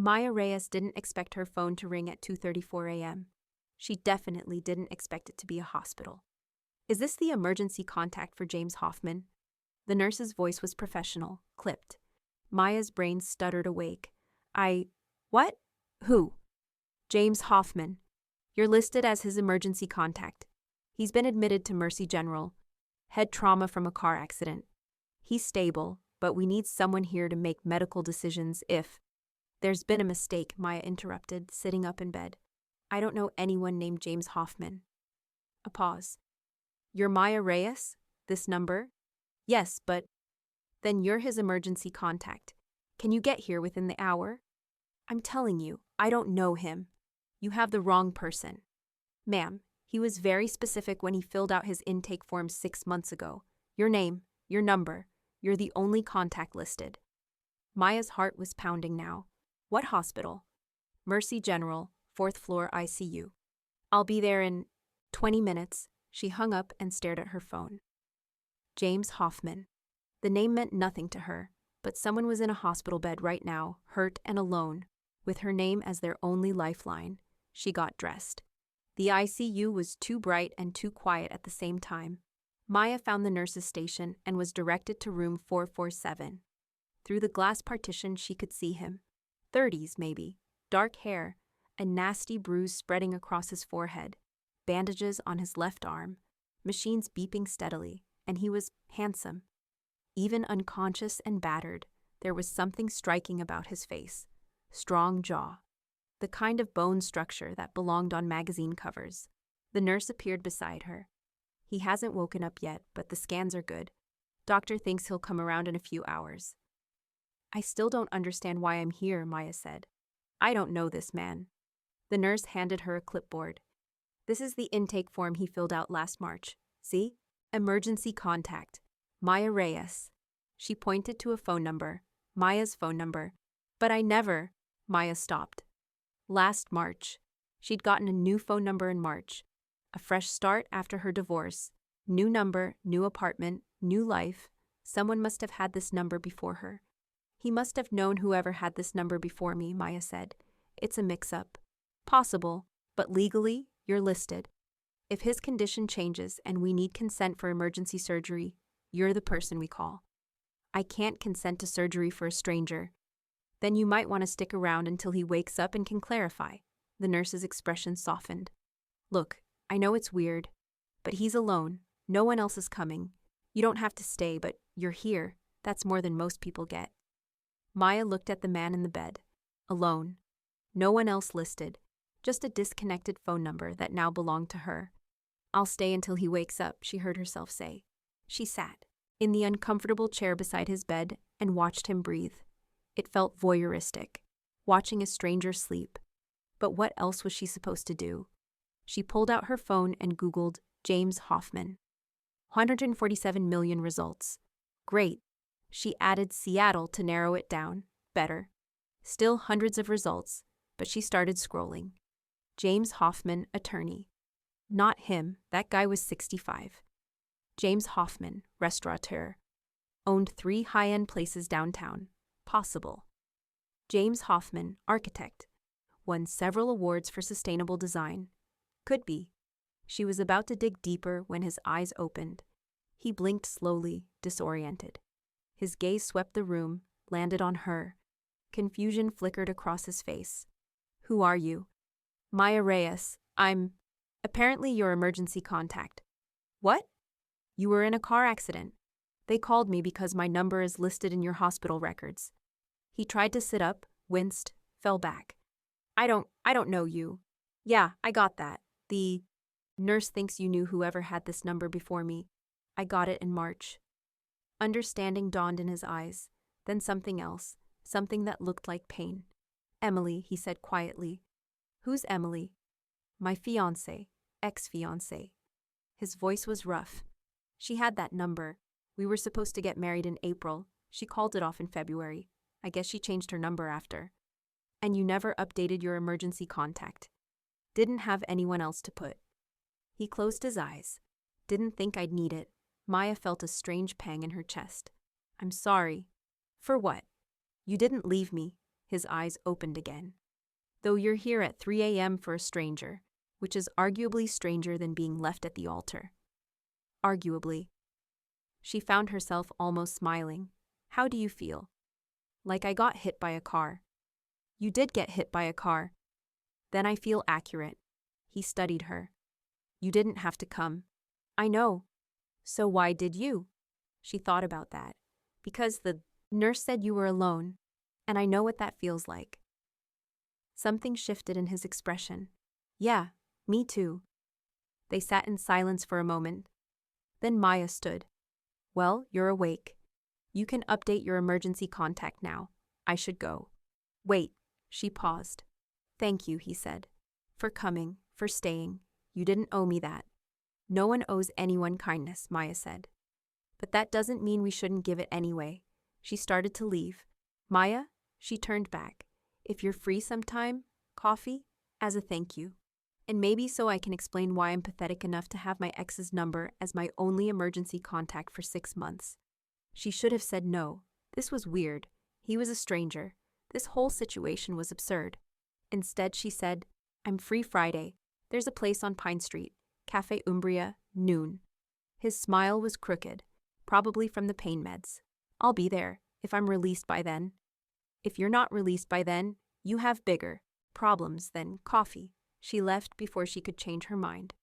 Maya Reyes didn't expect her phone to ring at 2:34 a.m. She definitely didn't expect it to be a hospital. Is this the emergency contact for James Hoffman? The nurse's voice was professional, clipped. Maya's brain stuttered awake. What? Who? James Hoffman. You're listed as his emergency contact. He's been admitted to Mercy General. Head trauma from a car accident. He's stable, but we need someone here to make medical decisions if... There's been a mistake, Maya interrupted, sitting up in bed. I don't know anyone named James Hoffman. A pause. You're Maya Reyes? This number? Yes, but... Then you're his emergency contact. Can you get here within the hour? I'm telling you, I don't know him. You have the wrong person. Ma'am, he was very specific when he filled out his intake form 6 months ago. Your name, your number, you're the only contact listed. Maya's heart was pounding now. What hospital? Mercy General, 4th floor ICU. I'll be there in 20 minutes. She hung up and stared at her phone. James Hoffman. The name meant nothing to her, but someone was in a hospital bed right now, hurt and alone, with her name as their only lifeline. She got dressed. The ICU was too bright and too quiet at the same time. Maya found the nurse's station and was directed to room 447. Through the glass partition she could see him. 30s, maybe. Dark hair, a nasty bruise spreading across his forehead, bandages on his left arm, machines beeping steadily, and he was handsome. Even unconscious and battered, there was something striking about his face. Strong jaw. The kind of bone structure that belonged on magazine covers. The nurse appeared beside her. He hasn't woken up yet, but the scans are good. Doctor thinks he'll come around in a few hours. I still don't understand why I'm here, Maya said. I don't know this man. The nurse handed her a clipboard. This is the intake form he filled out last March. See? Emergency contact. Maya Reyes. She pointed to a phone number. Maya's phone number. But I never... Maya stopped. Last March. She'd gotten a new phone number in March. A fresh start after her divorce. New number, new apartment, new life. Someone must have had this number before her. He must have known whoever had this number before me, Maya said. It's a mix-up. Possible, but legally, you're listed. If his condition changes and we need consent for emergency surgery, you're the person we call. I can't consent to surgery for a stranger. Then you might want to stick around until he wakes up and can clarify. The nurse's expression softened. Look, I know it's weird, but he's alone. No one else is coming. You don't have to stay, but you're here. That's more than most people get. Maya looked at the man in the bed. Alone. No one else listed. Just a disconnected phone number that now belonged to her. I'll stay until he wakes up, she heard herself say. She sat in the uncomfortable chair beside his bed and watched him breathe. It felt voyeuristic, watching a stranger sleep. But what else was she supposed to do? She pulled out her phone and Googled James Hoffman. 147 million results. Great. She added Seattle to narrow it down. Better. Still hundreds of results, but she started scrolling. James Hoffman, attorney. Not him, that guy was 65. James Hoffman, restaurateur. Owned 3 high-end places downtown. Possible. James Hoffman, architect. Won several awards for sustainable design. Could be. She was about to dig deeper when his eyes opened. He blinked slowly, disoriented. His gaze swept the room, landed on her. Confusion flickered across his face. Who are you? Maya Reyes. I'm... Apparently your emergency contact. What? You were in a car accident. They called me because my number is listed in your hospital records. He tried to sit up, winced, fell back. I don't know you. Yeah, I got that. The nurse thinks you knew whoever had this number before me. I got it in March. Understanding dawned in his eyes, then something else, something that looked like pain. Emily, he said quietly. Who's Emily? My fiancé, ex-fiancé. His voice was rough. She had that number. We were supposed to get married in April. She called it off in February. I guess she changed her number after. And you never updated your emergency contact. Didn't have anyone else to put. He closed his eyes. Didn't think I'd need it. Maya felt a strange pang in her chest. I'm sorry. For what? You didn't leave me. His eyes opened again. Though you're here at 3 a.m. for a stranger, which is arguably stranger than being left at the altar. Arguably. She found herself almost smiling. How do you feel? Like I got hit by a car. You did get hit by a car. Then I feel accurate. He studied her. You didn't have to come. I know. So why did you? She thought about that. Because the nurse said you were alone, and I know what that feels like. Something shifted in his expression. Yeah, me too. They sat in silence for a moment. Then Maya stood. Well, you're awake. You can update your emergency contact now. I should go. Wait, she paused. Thank you, he said. For coming, for staying. You didn't owe me that. No one owes anyone kindness, Maya said. But that doesn't mean we shouldn't give it anyway. She started to leave. Maya, she turned back. If you're free sometime, coffee, as a thank you. And maybe so I can explain why I'm pathetic enough to have my ex's number as my only emergency contact for 6 months. She should have said no. This was weird. He was a stranger. This whole situation was absurd. Instead, she said, I'm free Friday. There's a place on Pine Street. Cafe Umbria, noon. His smile was crooked, probably from the pain meds. I'll be there, if I'm released by then. If you're not released by then, you have bigger problems than coffee. She left before she could change her mind.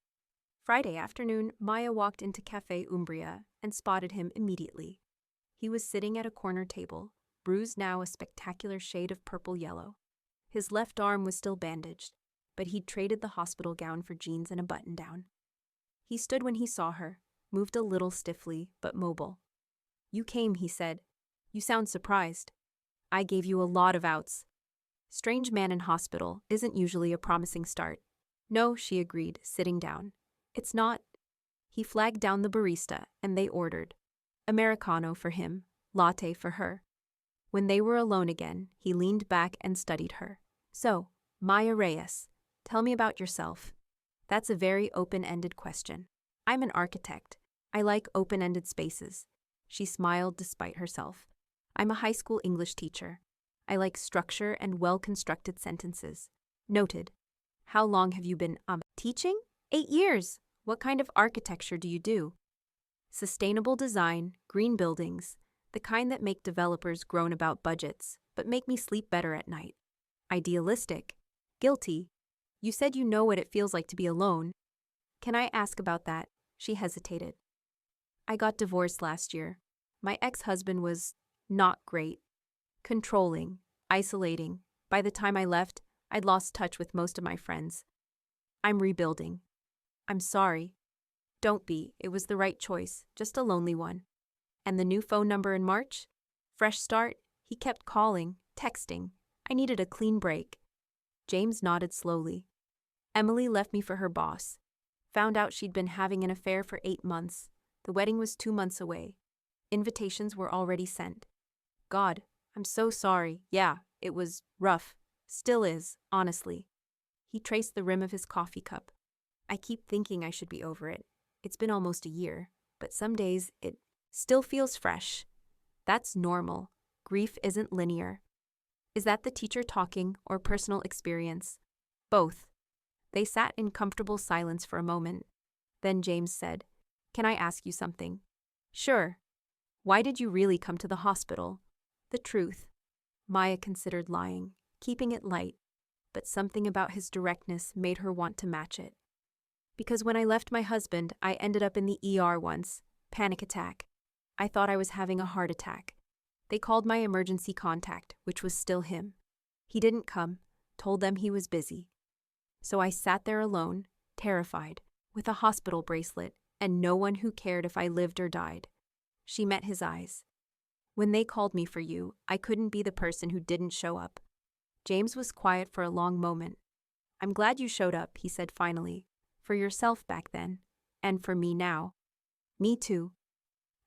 Friday afternoon, Maya walked into Cafe Umbria and spotted him immediately. He was sitting at a corner table, bruised now a spectacular shade of purple-yellow. His left arm was still bandaged, but he'd traded the hospital gown for jeans and a button-down. He stood when he saw her, moved a little stiffly, but mobile. You came, he said. You sound surprised. I gave you a lot of outs. Strange man in hospital isn't usually a promising start. No, she agreed, sitting down. It's not. He flagged down the barista, and they ordered. Americano for him, latte for her. When they were alone again, he leaned back and studied her. So, Maya Reyes, tell me about yourself. That's a very open-ended question. I'm an architect. I like open-ended spaces. She smiled despite herself. I'm a high school English teacher. I like structure and well-constructed sentences. Noted. How long have you been, teaching? 8 years. What kind of architecture do you do? Sustainable design, green buildings, the kind that make developers groan about budgets, but make me sleep better at night. Idealistic. Guilty. You said you know what it feels like to be alone. Can I ask about that? She hesitated. I got divorced last year. My ex-husband was not great. Controlling, isolating. By the time I left, I'd lost touch with most of my friends. I'm rebuilding. I'm sorry. Don't be. It was the right choice, just a lonely one. And the new phone number in March? Fresh start? He kept calling, texting. I needed a clean break. James nodded slowly. Emily left me for her boss. Found out she'd been having an affair for 8 months. The wedding was 2 months away. Invitations were already sent. God, I'm so sorry. Yeah, it was rough. Still is, honestly. He traced the rim of his coffee cup. I keep thinking I should be over it. It's been almost a year, but some days it still feels fresh. That's normal. Grief isn't linear. Is that the teacher talking or personal experience? Both. They sat in comfortable silence for a moment. Then James said, Can I ask you something? Sure. Why did you really come to the hospital? The truth. Maya considered lying, keeping it light, but something about his directness made her want to match it. Because when I left my husband, I ended up in the ER once. Panic attack. I thought I was having a heart attack. They called my emergency contact, which was still him. He didn't come, told them he was busy. So I sat there alone, terrified, with a hospital bracelet, and no one who cared if I lived or died. She met his eyes. When they called me for you, I couldn't be the person who didn't show up. James was quiet for a long moment. I'm glad you showed up, he said finally. For yourself back then, and for me now. Me too.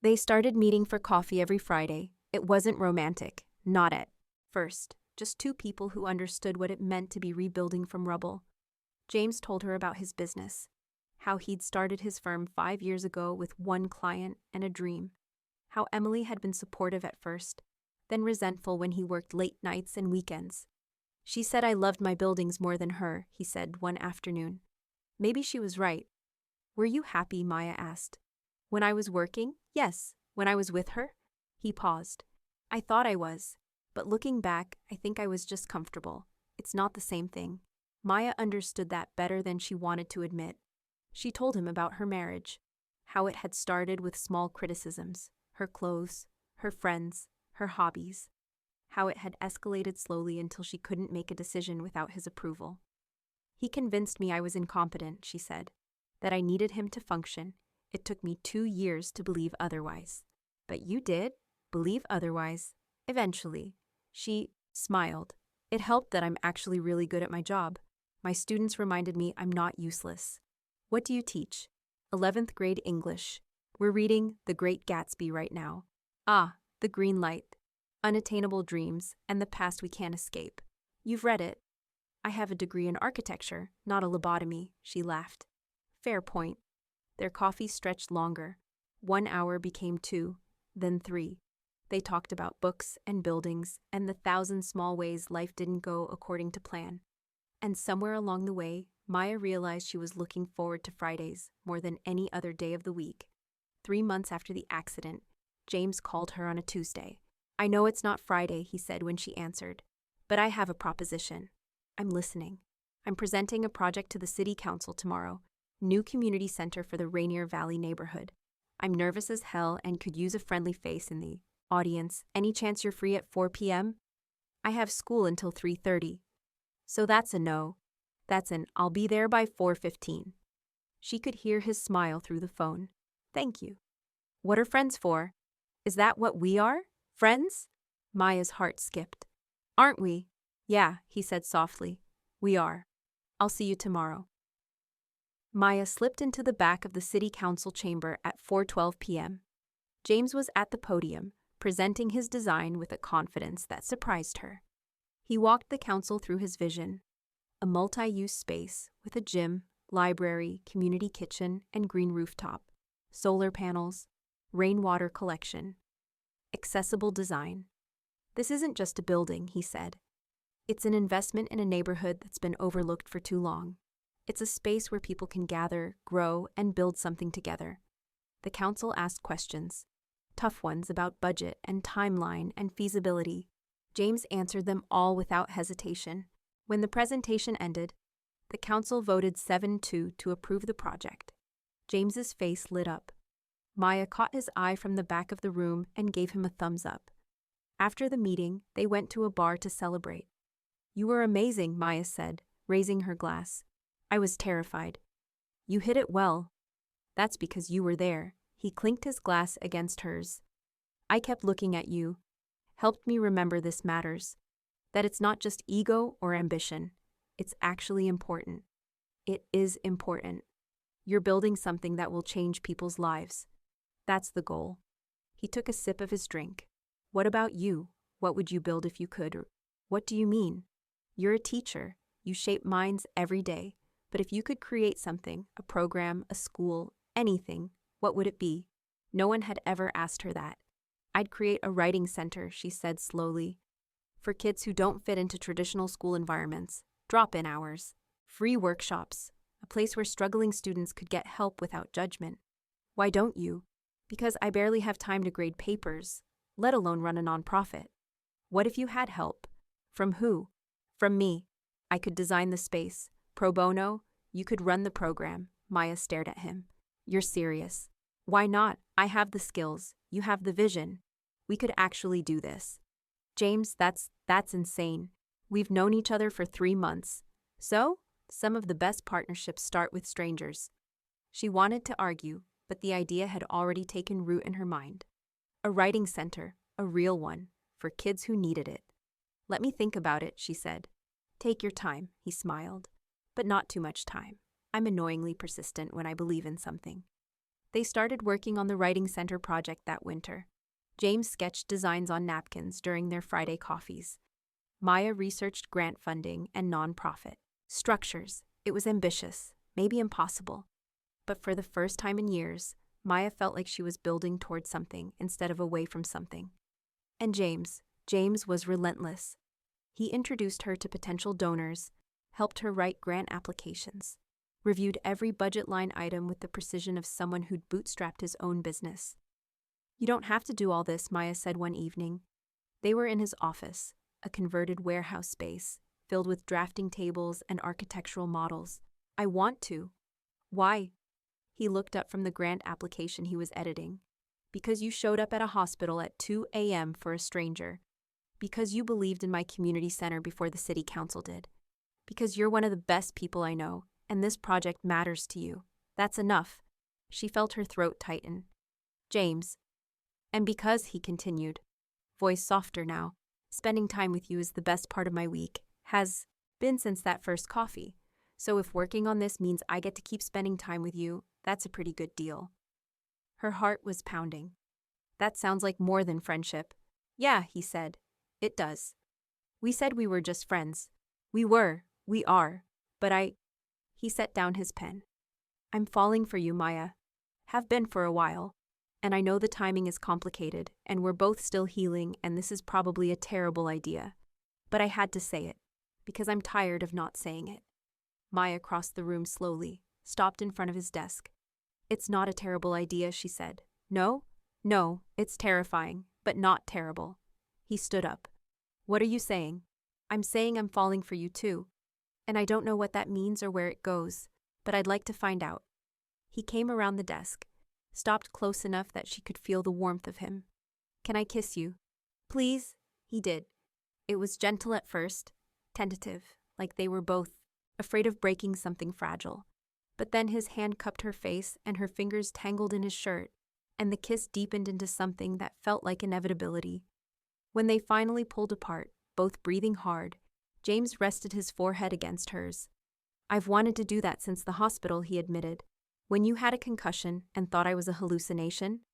They started meeting for coffee every Friday. It wasn't romantic, not at first, just 2 people who understood what it meant to be rebuilding from rubble. James told her about his business, how he'd started his firm 5 years ago with 1 client and a dream, how Emily had been supportive at first, then resentful when he worked late nights and weekends. She said I loved my buildings more than her, he said one afternoon. Maybe she was right. Were you happy? Maya asked. When I was working? Yes. When I was with her? He paused. I thought I was. But looking back, I think I was just comfortable. It's not the same thing. Maya understood that better than she wanted to admit. She told him about her marriage, how it had started with small criticisms, her clothes, her friends, her hobbies, how it had escalated slowly until she couldn't make a decision without his approval. He convinced me I was incompetent, she said, that I needed him to function. It took me 2 years to believe otherwise. But you did believe otherwise. Eventually. She smiled. It helped that I'm actually really good at my job. My students reminded me I'm not useless. What do you teach? 11th grade English. We're reading The Great Gatsby right now. Ah, The Green Light, Unattainable Dreams, and the Past We Can't Escape. You've read it. I have a degree in architecture, not a lobotomy, she laughed. Fair point. Their coffee stretched longer. 1 hour became 2, then 3. They talked about books and buildings and the 1,000 small ways life didn't go according to plan. And somewhere along the way, Maya realized she was looking forward to Fridays more than any other day of the week. 3 months after the accident, James called her on a Tuesday. I know it's not Friday, he said when she answered, but I have a proposition. I'm listening. I'm presenting a project to the city council tomorrow. New community center for the Rainier Valley neighborhood. I'm nervous as hell and could use a friendly face in the audience. Any chance you're free at 4 p.m.? I have school until 3:30. So that's a no. That's an I'll be there by 4:15. She could hear his smile through the phone. Thank you. What are friends for? Is that what we are? Friends? Maya's heart skipped. Aren't we? Yeah, he said softly. We are. I'll see you tomorrow. Maya slipped into the back of the city council chamber at 4:12 p.m. James was at the podium, presenting his design with a confidence that surprised her. He walked the council through his vision, a multi-use space with a gym, library, community kitchen, and green rooftop, solar panels, rainwater collection, accessible design. This isn't just a building, he said. It's an investment in a neighborhood that's been overlooked for too long. It's a space where people can gather, grow, and build something together. The council asked questions, tough ones about budget and timeline and feasibility. James answered them all without hesitation. When the presentation ended, the council voted 7-2 to approve the project. James's face lit up. Maya caught his eye from the back of the room and gave him a thumbs up. After the meeting, they went to a bar to celebrate. You were amazing, Maya said, raising her glass. I was terrified. You hit it well. That's because you were there. He clinked his glass against hers. I kept looking at you. Helped me remember this matters. That it's not just ego or ambition. It's actually important. It is important. You're building something that will change people's lives. That's the goal. He took a sip of his drink. What about you? What would you build if you could? Or what do you mean? You're a teacher. You shape minds every day. But if you could create something, a program, a school, anything, what would it be? No one had ever asked her that. I'd create a writing center, she said slowly, for kids who don't fit into traditional school environments, drop-in hours, free workshops, a place where struggling students could get help without judgment. Why don't you? Because I barely have time to grade papers, let alone run a nonprofit. What if you had help? From who? From me. I could design the space. Pro bono, you could run the program. Maya stared at him. You're serious. Why not? I have the skills. You have the vision. We could actually do this. James, that's insane. We've known each other for 3 months. So, some of the best partnerships start with strangers. She wanted to argue, but the idea had already taken root in her mind. A writing center, a real one, for kids who needed it. Let me think about it, she said. Take your time, he smiled. But not too much time. I'm annoyingly persistent when I believe in something. They started working on the writing center project that winter. James sketched designs on napkins during their Friday coffees. Maya researched grant funding and nonprofit structures. It was ambitious, maybe impossible. But for the first time in years, Maya felt like she was building towards something instead of away from something. And James, James was relentless. He introduced her to potential donors, helped her write grant applications, reviewed every budget line item with the precision of someone who'd bootstrapped his own business. "You don't have to do all this," Maya said one evening. They were in his office, a converted warehouse space, filled with drafting tables and architectural models. "I want to." "Why?" He looked up from the grant application he was editing. "Because you showed up at a hospital at 2 a.m. for a stranger. Because you believed in my community center before the city council did. Because you're one of the best people I know, and this project matters to you. That's enough." She felt her throat tighten. "James." "And because," he continued, voice softer now, "spending time with you is the best part of my week. Has been since that first coffee. So if working on this means I get to keep spending time with you, that's a pretty good deal." Her heart was pounding. "That sounds like more than friendship." "Yeah," he said. "It does. We said we were just friends. We are. But He set down his pen. "I'm falling for you, Maya. Have been for a while. And I know the timing is complicated, and we're both still healing, and this is probably a terrible idea. But I had to say it, because I'm tired of not saying it." Maya crossed the room slowly, stopped in front of his desk. "It's not a terrible idea," she said. "No? No, it's terrifying, but not terrible." He stood up. "What are you saying?" "I'm saying I'm falling for you too. And I don't know what that means or where it goes, but I'd like to find out." He came around the desk, stopped close enough that she could feel the warmth of him. "Can I kiss you?" "Please?" He did. It was gentle at first, tentative, like they were both afraid of breaking something fragile. But then his hand cupped her face and her fingers tangled in his shirt, and the kiss deepened into something that felt like inevitability. When they finally pulled apart, both breathing hard, James rested his forehead against hers. "I've wanted to do that since the hospital," he admitted. "When you had a concussion and thought I was a hallucination?"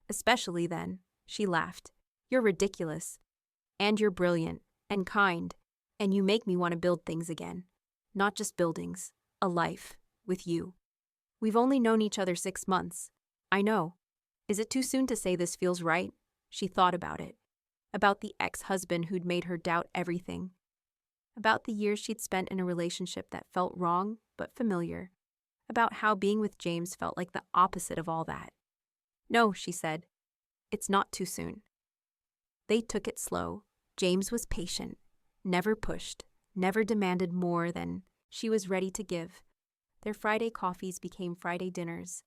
"Especially then," she laughed. "You're ridiculous. And you're brilliant, and kind, and you make me want to build things again. Not just buildings, a life, with you. We've only known each other 6 months. I know. Is it too soon to say this feels right?" She thought about it. About the ex-husband who'd made her doubt everything. About the years she'd spent in a relationship that felt wrong, but familiar. About how being with James felt like the opposite of all that. "No," she said. "It's not too soon." They took it slow. James was patient, never pushed, never demanded more than she was ready to give. Their Friday coffees became Friday dinners,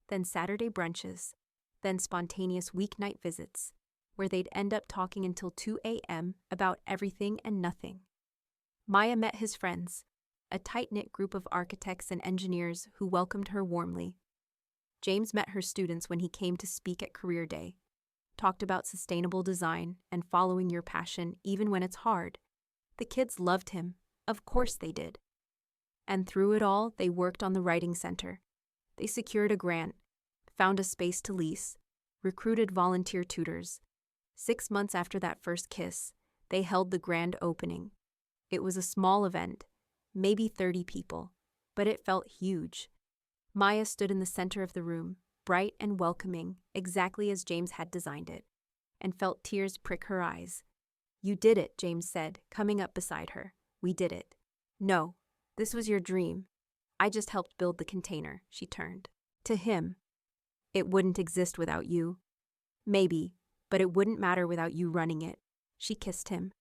then Saturday brunches, then spontaneous weeknight visits, where they'd end up talking until 2 a.m. about everything and nothing. Maya met his friends, a tight-knit group of architects and engineers who welcomed her warmly. James met her students when he came to speak at Career Day, talked about sustainable design and following your passion even when it's hard. The kids loved him. Of course they did. And through it all, they worked on the writing center. They secured a grant, found a space to lease, recruited volunteer tutors. 6 months after that first kiss, they held the grand opening. It was a small event, maybe 30 people, but it felt huge. Maya stood in the center of the room, bright and welcoming, exactly as James had designed it, and felt tears prick her eyes. "You did it," James said, coming up beside her. "We did it." "No, this was your dream. I just helped build the container," she turned. To him, "It wouldn't exist without you." "Maybe, but it wouldn't matter without you running it." She kissed him.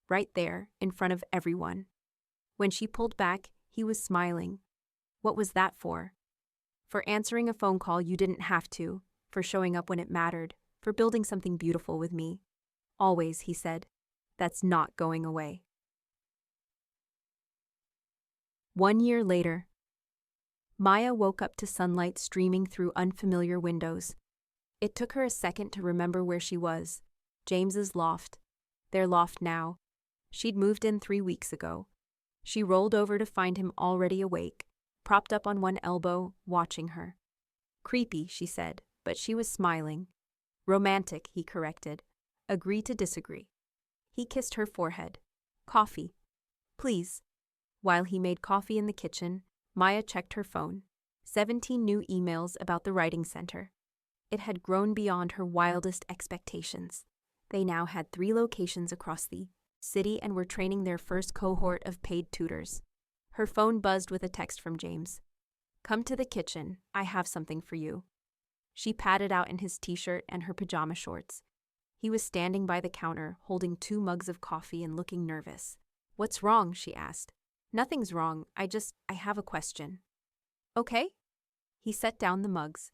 Right there, in front of everyone. When she pulled back, he was smiling. "What was that for?" "For answering a phone call you didn't have to, for showing up when it mattered, for building something beautiful with me. Always," he said. "That's not going away." 1 year later. Maya woke up to sunlight streaming through unfamiliar windows. It took her a second to remember where she was. James's loft. Their loft now. She'd moved in 3 weeks ago. She rolled over to find him already awake, propped up on one elbow, watching her. "Creepy," she said, but she was smiling. "Romantic," he corrected. "Agree to disagree." He kissed her forehead. "Coffee." "Please." While he made coffee in the kitchen, Maya checked her phone. 17 new emails about the writing center. It had grown beyond her wildest expectations. They now had 3 locations across the city and were training their first cohort of paid tutors. Her phone buzzed with a text from James. "Come to the kitchen, I have something for you." She padded out in his t-shirt and her pajama shorts. He was standing by the counter, holding 2 mugs of coffee and looking nervous. "What's wrong?" she asked. "Nothing's wrong, I have a question." "Okay." He set down the mugs,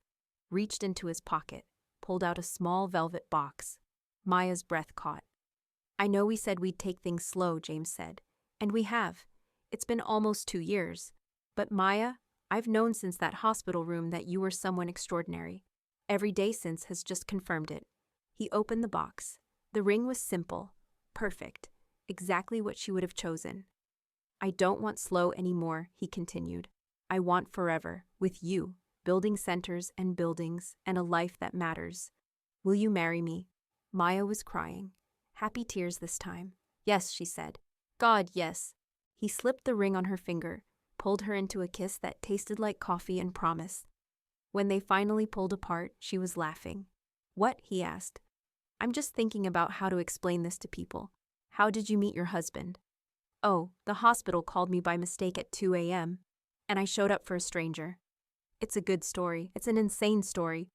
reached into his pocket, pulled out a small velvet box. Maya's breath caught. "I know we said we'd take things slow," James said. "And we have. It's been almost 2 years. But Maya, I've known since that hospital room that you were someone extraordinary. Every day since has just confirmed it." He opened the box. The ring was simple, perfect, exactly what she would have chosen. "I don't want slow anymore," he continued. "I want forever, with you, building centers and buildings and a life that matters. Will you marry me?" Maya was crying. Happy tears this time. "Yes," she said. "God, yes." He slipped the ring on her finger, pulled her into a kiss that tasted like coffee and promise. When they finally pulled apart, she was laughing. "What?" he asked. "I'm just thinking about how to explain this to people. How did you meet your husband?" "Oh, the hospital called me by mistake at 2 a.m., and I showed up for a stranger." "It's a good story. It's an insane story.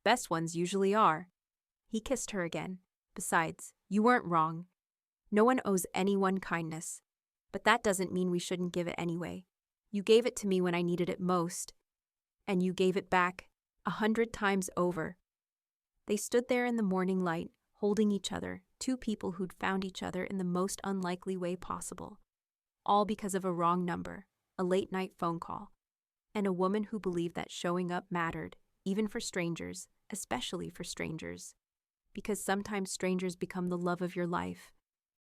Best ones usually are." He kissed her again. "Besides, you weren't wrong. No one owes anyone kindness. But that doesn't mean we shouldn't give it anyway. You gave it to me when I needed it most. And you gave it back 100 times over." They stood there in the morning light, holding each other, 2 people who'd found each other in the most unlikely way possible. All because of a wrong number, a late-night phone call, and a woman who believed that showing up mattered, even for strangers, especially for strangers. Because sometimes strangers become the love of your life.